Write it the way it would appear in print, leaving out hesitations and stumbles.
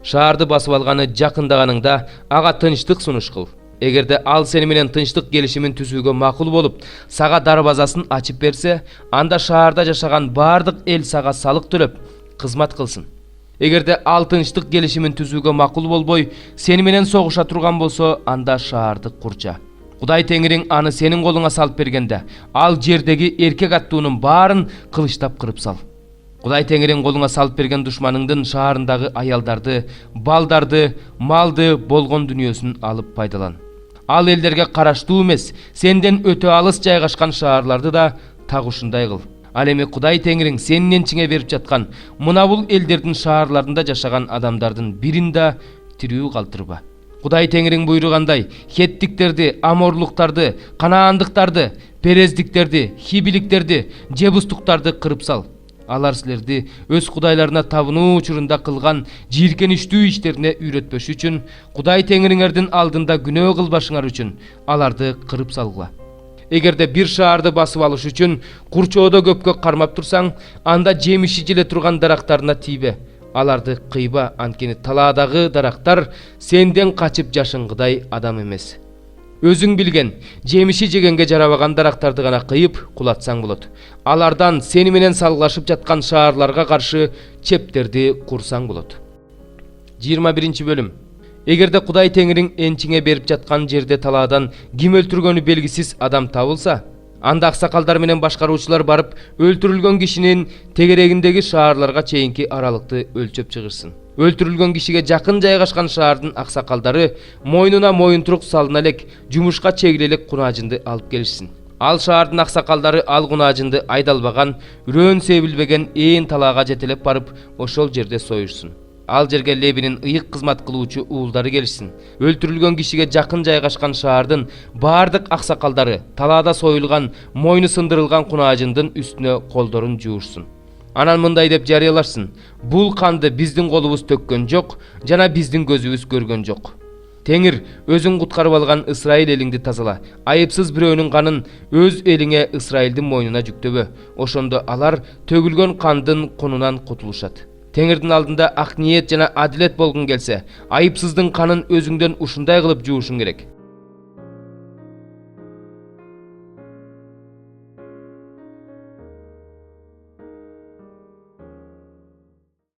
Шаарды басып алганы жакындаганыңда ага тынчтык сунуш кыл. Эгерде ал сени менен тынчтык келишимин түзүүгө макул болуп, сага дарбазасын ачып берсе, анда шаарда жашаган бардык эл сага салык төлөп, кызмат кылсын. Эгерде ал тынчтык келишимин түзүүгө макул болбой, сени менен согуша турган болсо, анда шаарды курча. Кудай Теңириң аны сенин колуңа салып бергенде, ал жердеги эркек аттуунун баарын кылычтап кырып сал. Кудай Теңириң колуңа салып берген душманыңдын шаарындагы аялдарды, балдарды, малды, болгон дүнүйөсүн алып пайдалан. Ал элдерге караштуу эмес, сенден өтө алыс жайгашкан шаарларды да так ушундай кыл. Ал эми Кудай Теңириң сенин энчиңе берип жаткан мына бул элдердин шаарларында жашаган адамдардын бирин да тирүү калтырба. Кудай Теңириң буйругандай, хеттиктерди, аморлуктарды, канаандыктарды, перездиктерди, хибиликтерди, жебустуктарды кырып сал. Алар силерди өз кудайларына табынуу учурунда кылган жийиркеничтүү иштерине үйрөтпөш үчүн, Кудай Теңириңердин алдында күнөө кылбашыңар үчүн аларды кырып салгыла. Эгерде бир шаарды басып алыш үчүн курчоодо көпкө кармап турсаң, анда жемиши желе турган дарактарына тийбе. Аларды кыйба, анткени талаадагы дарактар сенден качып жашынгыдай адам эмес. Өзүң билген, жемиши жегенге жарабаган дарактарды гана кыйып кулатсаң болот. Алардан сени менен салгылашып жаткан шаарларга каршы чептерди курсаң болот. 21 бөлүм. Эгерде Кудай Теңириң энчиңе берип жаткан жерде талаадан ким өлтүргөнү белгисиз адам табылса, анда аксакалдар менен башкаруучулар барып, өлтүрүлгөн кишинин тегерегиндеги шаарларга чейинки аралыкты өлчөп чыгышсын. Өлтүрүлгөн кишиге жакын жайгашкан шаардын аксакалдары мойнуна моюнтурук салына элек жумушка чегиле элек кунаажынды алып келишсин. Ал шаардын аксакалдары ал кунаажынды айдалбаган, үрөөн себилбеген ээн талаага жетелеп барып, ошол жерде союшсун. Ал жерге Лебинин ыйык кызмат кылуучу уулдары келишсин. Өлтүрүлгөн кишиге жакын жайгашкан шаардын бардык аксакалдары талаада союлган, мойну сындырылган кунаажындын үстүнө колдорун жуушсун. Анан мындай деп жарыяларсың: бул канды биздин колубуз төккөн жок, жана биздин көзүбүз көргөн жок. Теңир, өзүң куткарып алган Исраил элиңди тазала. Айыпсыз бирөөнүн канын өз элиңе Исраилдин мойнуна жүктөбө. Ошондо алар төгүлгөн кандын кунунан кутулушат. Теңирдин алдында ак ниет жана адилет болгон келсе, айыпсыздын канын өзүңдөн ушундай кылып жуушуң керек.